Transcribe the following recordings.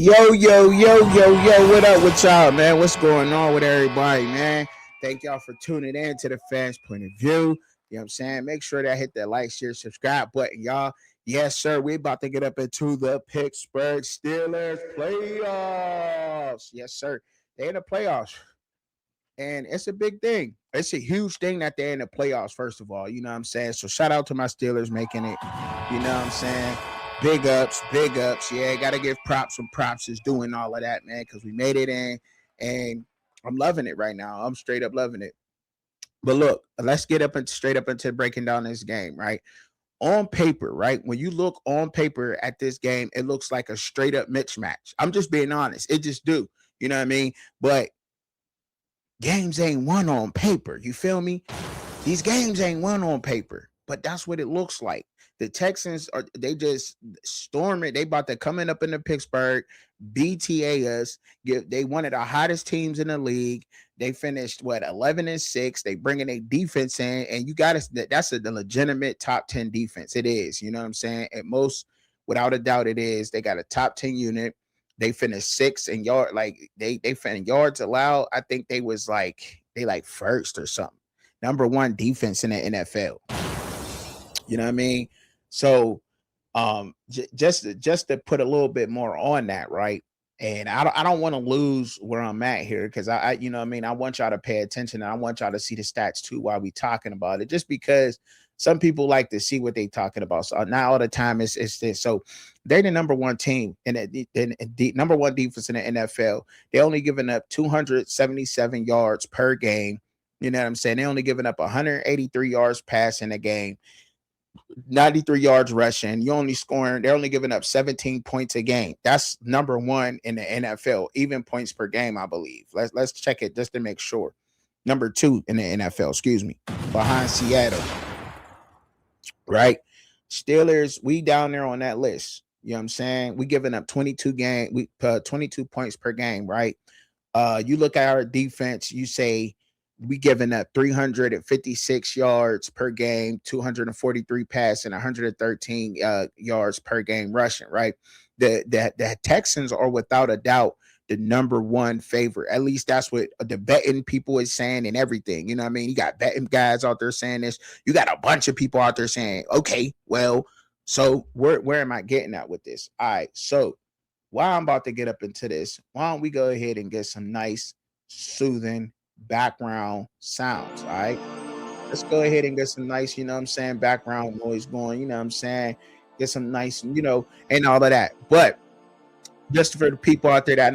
Yo, what up with y'all, man? What's going on with everybody, man? Thank y'all for tuning in to the Fans Point of View. You know what I'm saying? Make sure that hit that like, share, subscribe button, y'all. Yes, sir. We about to get up into the Pittsburgh Steelers playoffs. Yes, sir. They in the playoffs. And it's a big thing. It's a huge thing that they're in the playoffs, first of all. You know what I'm saying? So shout out to my Steelers making it. You know what I'm saying? Big ups, big ups. Yeah, got to give props when props is doing all of that, man, because we made it in. And I'm loving it right now. I'm straight up loving it. But look, let's get up and straight up into breaking down this game, right? On paper, right? When you look on paper at this game, it looks like a straight up mismatch. I'm just being honest. It just do. You know what I mean? But games ain't won on paper. You feel me? These games ain't won on paper, but that's what it looks like. The Texans they just storm it. They about to coming up into Pittsburgh, BTA us. They one of the hottest teams in the league. They finished 11-6. They bringing a defense in, and you got to that's a legitimate top 10 defense. It is, you know what I'm saying? At most, without a doubt, it is. They got a top 10 unit. They finished sixth in yard, like they finished yards allowed. I think they first or something. Number one defense in the NFL. You know what I mean? So just to put a little bit more on that, right? And I don't want to lose where I'm at here because I you know what I mean, I want y'all to pay attention and I want y'all to see the stats too while we talking about it, just because some people like to see what they talking about. So not all the time it's this. So they're the number one team in the number one defense in the NFL. They only giving up 277 yards per game. You know what I'm saying? They only giving up 183 yards passing a game. 93 yards rushing. They're only giving up 17 points a game. That's number one in the NFL, even points per game, I believe. Let's check it just to make sure. Number two in the NFL, excuse me, behind Seattle. Right? Steelers, we down there on that list. You know what I'm saying? We giving up 22 points per game, right? You look at our defense, you say we giving up 356 yards per game, 243 passing, 113 yards per game rushing, right? The Texans are without a doubt the number one favorite. At least that's what the betting people is saying and everything. You know what I mean? You got betting guys out there saying this. You got a bunch of people out there saying, okay, well, so where am I getting at with this? All right, so while I'm about to get up into this, why don't we go ahead and get some nice, soothing background sounds, all right? Let's go ahead and get some nice, you know what I'm saying, background noise going, you know what I'm saying? Get some nice, you know, and all of that. But just for the people out there that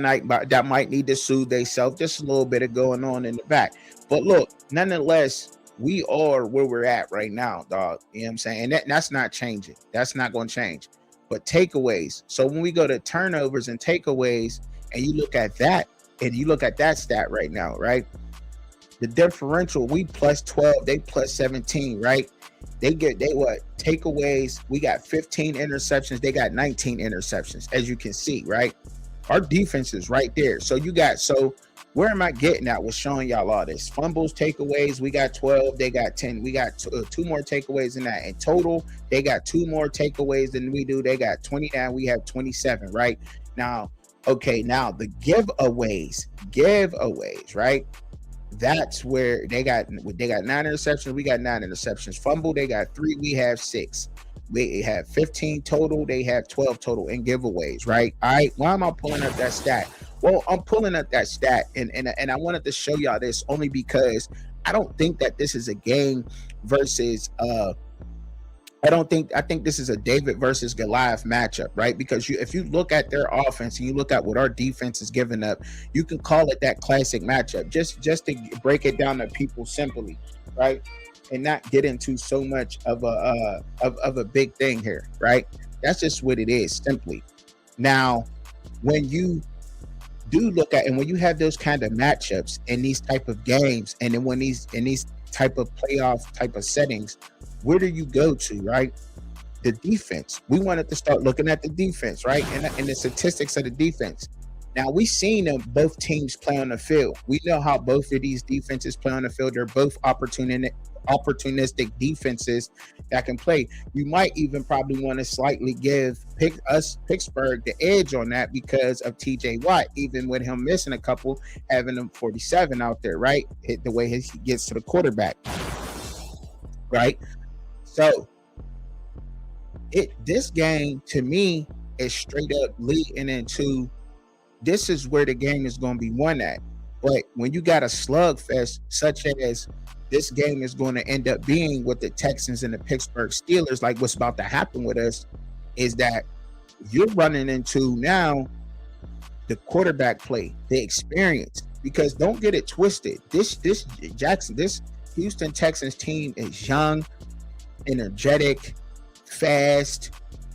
might need to soothe themselves, just a little bit of going on in the back. But look, nonetheless, we are where we're at right now, dog. You know what I'm saying? And that's not changing. That's not going to change. But takeaways. So when we go to turnovers and takeaways, and you look at that, and you look at that stat right now, right? The differential, we plus 12, they plus 17, right? They what? Takeaways, we got 15 interceptions, they got 19 interceptions, as you can see, right? Our defense is right there. So where am I getting at with showing y'all all this? Fumbles, takeaways, we got 12, they got 10. We got two more takeaways than that. In total, they got two more takeaways than we do. They got 29, we have 27, right? Now, okay, now the giveaways, right? That's where they got 9 interceptions. We got 9 interceptions. Fumble, they got 3. We have 6. We have 15 total. They have 12 total in giveaways, right? All right. Why am I pulling up that stat? Well, I'm pulling up that stat, and I wanted to show y'all this only because I don't think that this is a game versus I think this is a David versus Goliath matchup, right? Because if you look at their offense and you look at what our defense is giving up, you can call it that classic matchup. Just to break it down to people simply, right? And not get into so much of a big thing here, right? That's just what it is, simply. Now, when you do look at and when you have those kind of matchups in these type of games, and then when in these type of playoff type of settings, where do you go to, right? The defense. We wanted to start looking at the defense, right? And the statistics of the defense. Now we've seen them both teams play on the field. We know how both of these defenses play on the field. They're both opportunistic defenses that can play. You might even probably want to slightly give Pittsburgh the edge on that because of TJ Watt, even with him missing a couple, having him 47 out there, right? The way he gets to the quarterback, right? So this game to me is straight up leading into this is where the game is going to be won at. But when you got a slugfest such as this game is going to end up being with the Texans and the Pittsburgh Steelers, like what's about to happen with us is that you're running into now the quarterback play, the experience. Because don't get it twisted. This Houston Texans team is young, energetic, fast,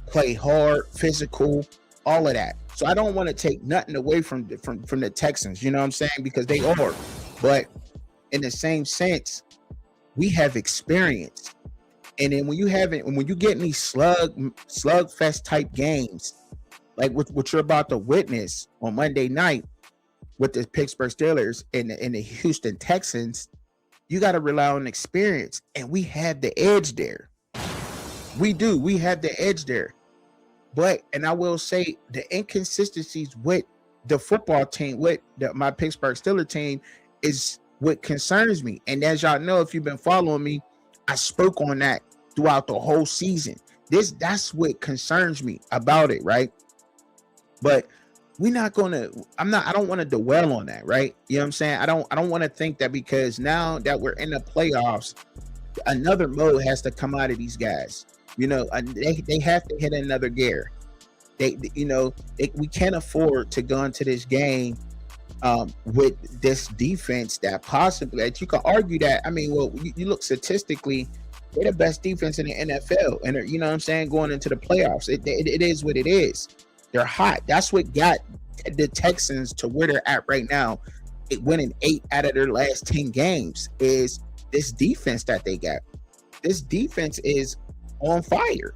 play hard, physical, all of that. So I don't want to take nothing away from the Texans, you know what I'm saying? Because they are. But in the same sense, we have experience. And then when you get in these slugfest type games, like what you're about to witness on Monday night with the Pittsburgh Steelers and the Houston Texans, you got to rely on experience. And we have the edge there. We do. We have the edge there. But, and I will say, the inconsistencies with the football team, with my Pittsburgh Steelers team, is what concerns me. And as y'all know, if you've been following me, I spoke on that throughout the whole season. That's what concerns me about it, right? But I don't want to dwell on that, right? You know what I'm saying? I don't want to think that because now that we're in the playoffs, another mode has to come out of these guys. You know, they have to hit another gear. We can't afford to go into this game with this defense that possibly, that you can argue that. I mean, well, you look statistically, they're the best defense in the NFL, and you know what I'm saying, going into the playoffs. It is what it is. They're hot. That's what got the Texans to where they're at right now. Winning 8 out of their last 10 games is this defense that they got. This defense is on fire,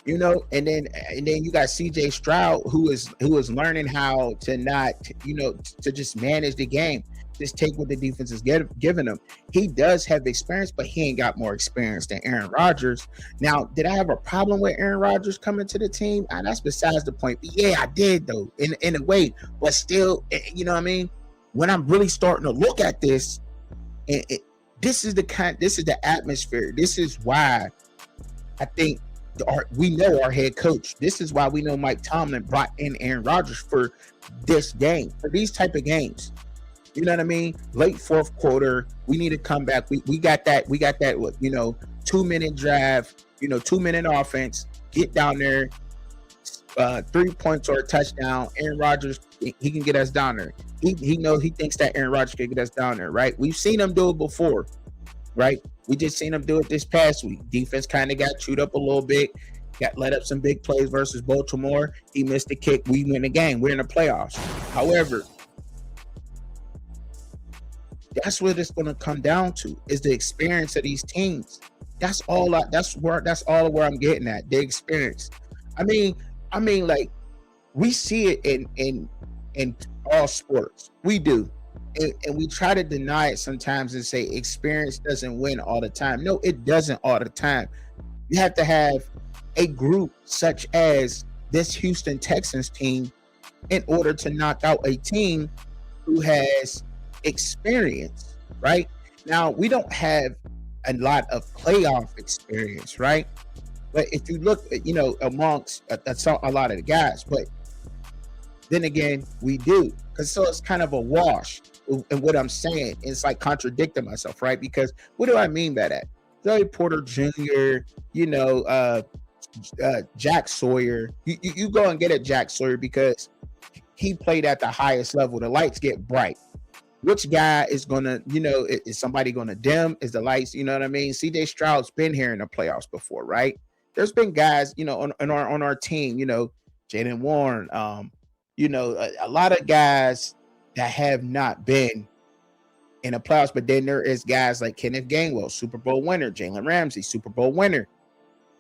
you know. And then you got CJ Stroud, who is learning how to not, you know, to just manage the game, just take what the defense is giving him. He does have experience, but he ain't got more experience than Aaron Rodgers. Now, did I have a problem with Aaron Rodgers coming to the team? That's besides the point. But yeah, I did though, in a way. But still, you know what I mean? When I'm really starting to look at this, this is the atmosphere. This is why I think we know our head coach. This is why we know Mike Tomlin brought in Aaron Rodgers for this game, for these type of games. You know what I mean? Late fourth quarter, we need to come back. We got that. We got that. 2-minute drive. 2-minute offense. Get down there. 3 points or a touchdown. Aaron Rodgers, he can get us down there. He thinks that Aaron Rodgers can get us down there, right? We've seen him do it before, right? We just seen him do it this past week. Defense kind of got chewed up a little bit, got let up some big plays versus Baltimore. He missed the kick. We win the game. We're in the playoffs. However, that's what it's going to come down to, is the experience of these teams. That's all where I'm getting at, the experience. I mean, like, we see it in all sports. We do. And we try to deny it sometimes and say experience doesn't win all the time. No, it doesn't all the time. You have to have a group such as this Houston Texans team in order to knock out a team who has experience, right? Now, we don't have a lot of playoff experience, right? But if you look at, amongst a lot of the guys, but then again, we do. So it's kind of a wash. And what I'm saying, it's like contradicting myself, right? Because what do I mean by that? Joey Porter Jr., Jack Sawyer. You go and get a Jack Sawyer because he played at the highest level. The lights get bright. Which guy is gonna, is somebody gonna dim? Is the lights, you know what I mean? CJ Stroud's been here in the playoffs before, right? There's been guys, on our team, Jaylen Warren, a lot of guys that have not been in the playoffs, but then there is guys like Kenneth Gainwell, Super Bowl winner, Jalen Ramsey, Super Bowl winner.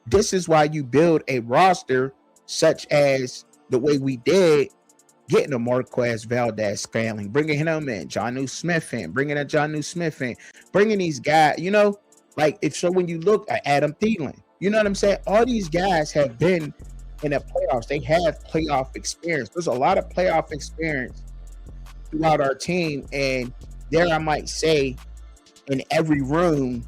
This is why you build a roster such as the way we did getting a Marquez Valdez family, bringing him in, Jonnu Smith in, bringing a Jonnu Smith in, bringing these guys, like if so when you look at Adam Thielen, you know what I'm saying? All these guys have been in the playoffs. They have playoff experience. There's a lot of playoff experience throughout our team. And there I might say in every room,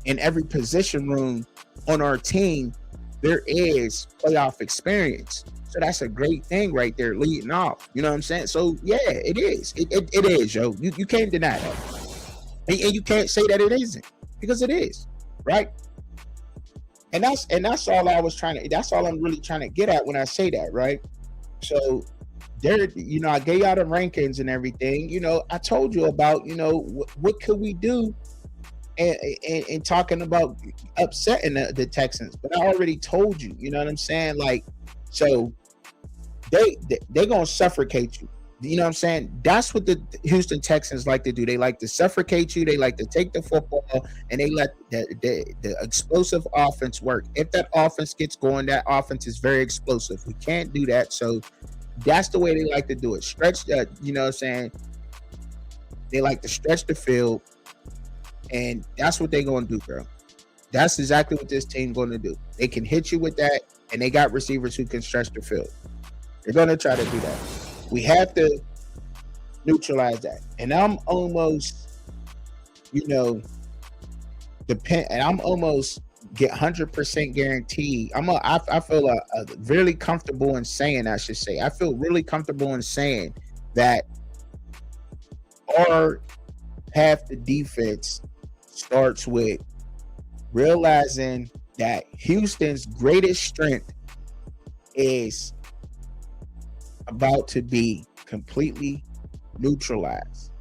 in every position room on our team, there is playoff experience. So that's a great thing right there, leading off. You know what I'm saying? So yeah, it is. It is, yo. You can't deny that. And you can't say that it isn't, because it is, right? And that's all I was trying to, that's all I'm really trying to get at when I say that, right? So there, I gave y'all the rankings and everything. I told you about, what could we do and talking about upsetting the Texans. But I already told you, you know what I'm saying? Like, so they're gonna suffocate you. You know what I'm saying? That's what the Houston Texans like to do. They like to suffocate you. They like to take the football and they let the explosive offense work. If that offense gets going, that offense is very explosive. We can't do that. So that's the way they like to do it. Stretch, you know what I'm saying? They like to stretch the field, and that's what they're going to do, girl. That's exactly what this team going to do. They can hit you with that, and they got receivers who can stretch the field. They're going to try to do that. We have to neutralize that. And I'm almost, and I'm almost get 100% guaranteed. I feel really comfortable in saying, I should say, I feel really comfortable in saying that our half the defense starts with realizing that Houston's greatest strength is about to be completely neutralized.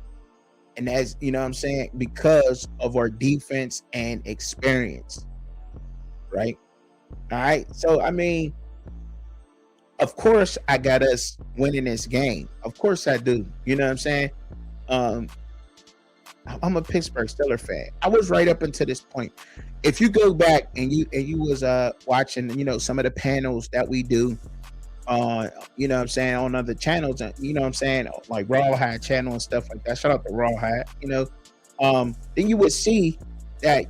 And as you know what I'm saying, because of our defense and experience. Right? All right. So I mean, of course I got us winning this game. Of course I do. You know what I'm saying? I'm a Pittsburgh Steelers fan. I was right up until this point. If you go back and you was watching, some of the panels that we do on, you know what I'm saying, on other channels, and you know what I'm saying, like Rawhide channel and stuff like that. Shout out to Rawhide, then you would see that,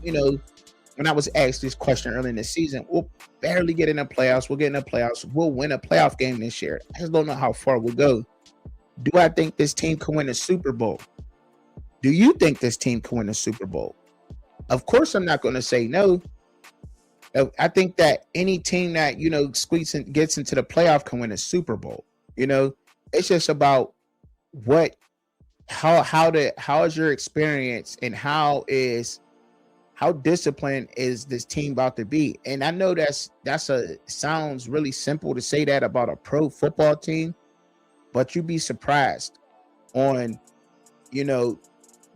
when I was asked this question early in the season, we'll barely get in the playoffs. We'll get in the playoffs. We'll win a playoff game this year. I just don't know how far we'll go. Do I think this team can win a Super Bowl? Do you think this team can win a Super Bowl? Of course, I'm not going to say no. I think that any team that, squeaks and gets into the playoff can win a Super Bowl. It's just about how is your experience and how disciplined is this team about to be? And I know sounds really simple to say that about a pro football team, but you'd be surprised on,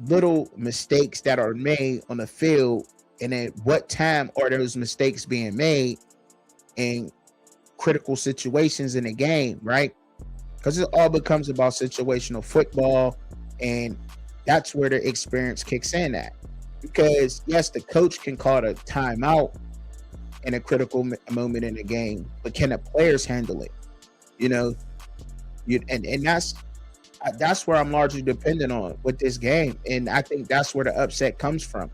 little mistakes that are made on the field, and at what time are those mistakes being made in critical situations in the game, right? Because it all becomes about situational football, and that's where the experience kicks in at. Because yes, the coach can call a timeout in a critical moment in the game, but can the players handle it? And that's where I'm largely dependent on with this game, and I think that's where the upset comes from.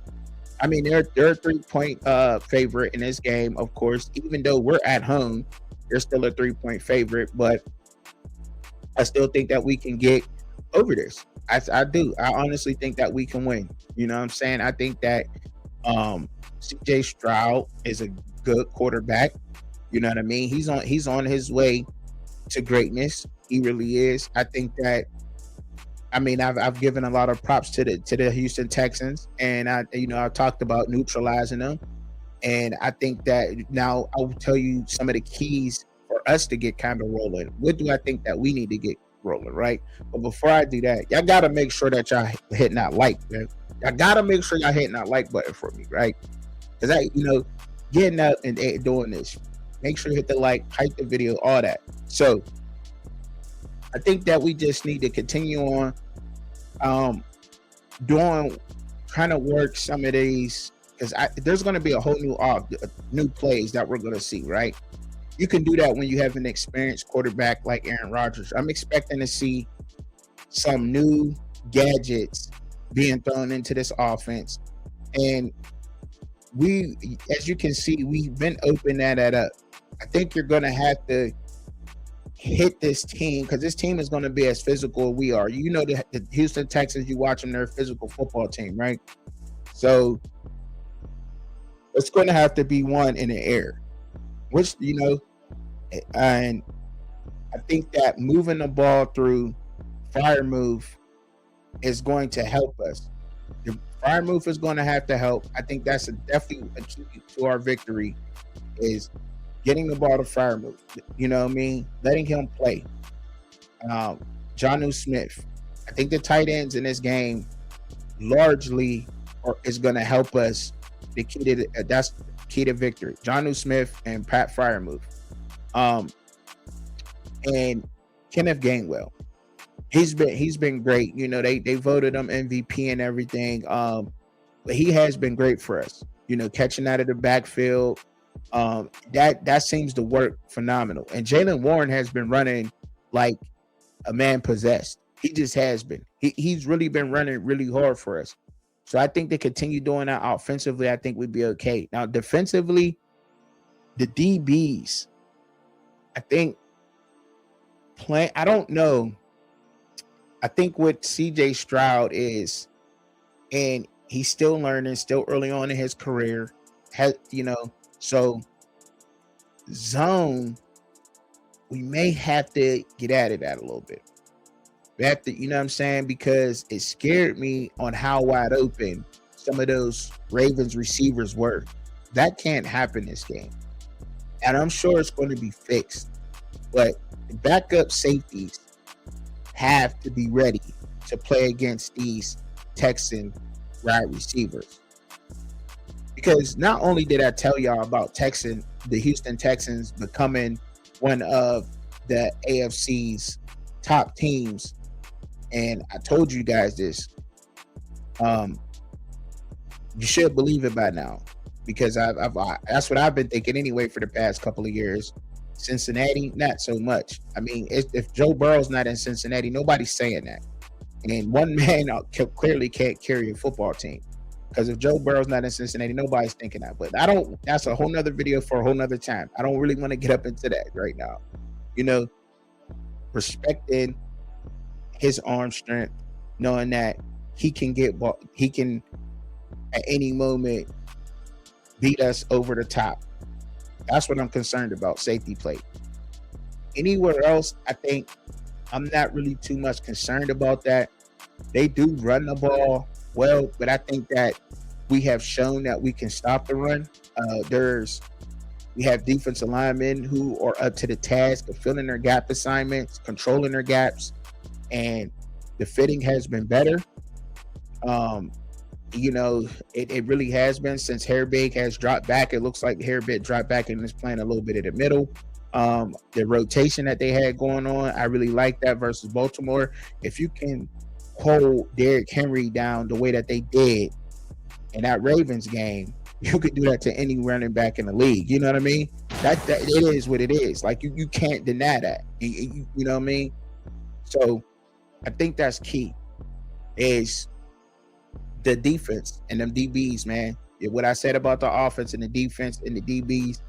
I mean, they're a 3-point favorite in this game, of course. Even though we're at home, they're still a 3-point favorite, but I still think that we can get over this. I do. I honestly think that we can win. You know what I'm saying? I think that CJ Stroud is a good quarterback. You know what I mean? He's on his way to greatness. He really is. I think that, I've given a lot of props to the Houston Texans, and I talked about neutralizing them. And I think that now I'll tell you some of the keys for us to get kind of rolling. What do I think that we need to get rolling, right? But before I do that, y'all gotta make sure that y'all hitting that like, man. Y'all gotta make sure y'all hitting that like button for me, right? Because getting up and doing this, make sure you hit the like, hype the video, all that. So I think that we just need to continue on trying to work some of these, because there's going to be a whole new plays that we're going to see, right? You can do that when you have an experienced quarterback like Aaron Rodgers. I'm expecting to see some new gadgets being thrown into this offense. And we, as you can see, we've been opening that up. I think you're going to have to hit this team because this team is going to be as physical as we are. You know, the Houston Texans, you watch them, they're a physical football team, right? So it's going to have to be one in the air, which, you know, and I think that moving the ball through fire move is going to help us. The fire move is going to have to help. I think that's definitely a key to our victory is getting the ball to fire move. You know what I mean? Letting him play. Jonnu Smith. I think the tight ends in this game largely is going to help us. That's the key to victory. Jonnu Smith and Pat Freiermuth. And Kenneth Gainwell. He's been great. You know, they voted him MVP and everything. But he has been great for us. You know, catching out of the backfield. That seems to work phenomenal. And Jaylen Warren has been running like a man possessed. He just has been. He's really been running really hard for us. So I think they continue doing that offensively. I think we'd be okay. Now, defensively, the DBs, I think I don't know. I think what CJ Stroud is, and he's still learning, still early on in his career, so zone, we may have to get at it a little bit. We have to, you know what I'm saying? Because it scared me on how wide open some of those Ravens receivers were. That can't happen this game. And I'm sure it's going to be fixed. But the backup safeties have to be ready to play against these Texan wide receivers. Because not only did I tell y'all about the Houston Texans becoming one of the AFC's top teams, and I told you guys this, you should believe it by now, because that's what I've been thinking anyway for the past couple of years. Cincinnati, not so much. I mean, if Joe Burrow's not in Cincinnati, nobody's saying that. And one man clearly can't carry a football team. Because if Joe Burrow's not in Cincinnati, nobody's thinking that. But that's a whole nother video for a whole nother time. I don't really want to get up into that right now. You know, respecting his arm strength, knowing that he can at any moment beat us over the top. That's what I'm concerned about, safety play. Anywhere else, I think I'm not really too much concerned about that. They do run the ball well, but I think that we have shown that we can stop the run. We have defensive linemen who are up to the task of filling their gap assignments, controlling their gaps, and the fitting has been better. You know, it really has been since Herbig has dropped back. It looks like Herbig dropped back and is playing a little bit in the middle. The rotation that they had going on, I really like that versus Baltimore. If you can hold Derrick Henry down the way that they did in that Ravens game, you could do that to any running back in the league. You know what I mean? That it is what it is. Like you can't deny that. You know what I mean? So I think that's key. Is the defense and them DBs, man. What I said about the offense and the defense and the DBs,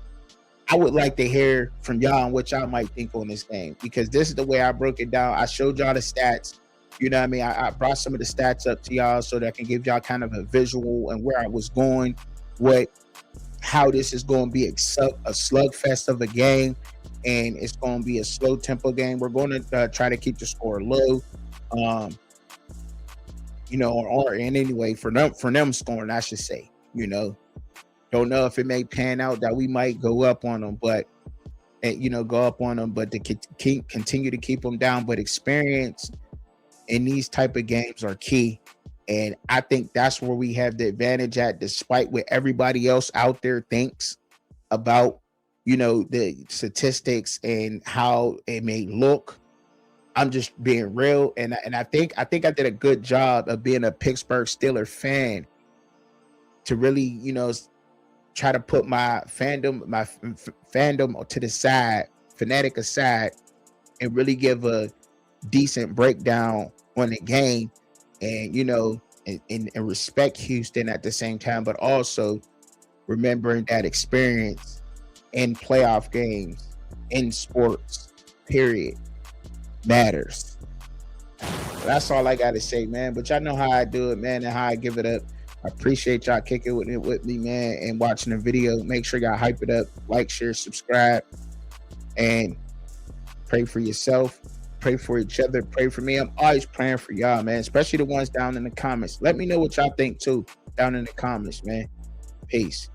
I would like to hear from y'all on what y'all might think on this game, because this is the way I broke it down. I showed y'all the stats. You know what I mean? I brought some of the stats up to y'all so that I can give y'all kind of a visual and where I was going, how this is going to be a slugfest of a game, and it's going to be a slow tempo game. We're going to try to keep the score low. You know, or in any way for them scoring, I should say. You know, don't know if it may pan out that we might go up on them, but to continue to keep them down. But experience in these type of games are key, and I think that's where we have the advantage at, despite what everybody else out there thinks about, you know, the statistics and how it may look. I'm just being real, and I think I did a good job of being a Pittsburgh Steelers fan to really, you know, try to put my fandom to the side, fanatic aside, and really give a decent breakdown on the game, and and respect Houston at the same time, but also remembering that experience in playoff games, in sports, period, matters. That's all I got to say, man. But y'all know how I do it, man, and how I give it up. I appreciate y'all kicking with me, man, and watching the video. Make sure y'all hype it up, like, share, subscribe, and pray for yourself, pray for each other, pray for me. I'm always praying for y'all, man, especially the ones down in the comments. Let me know what y'all think too down in the comments, man. Peace.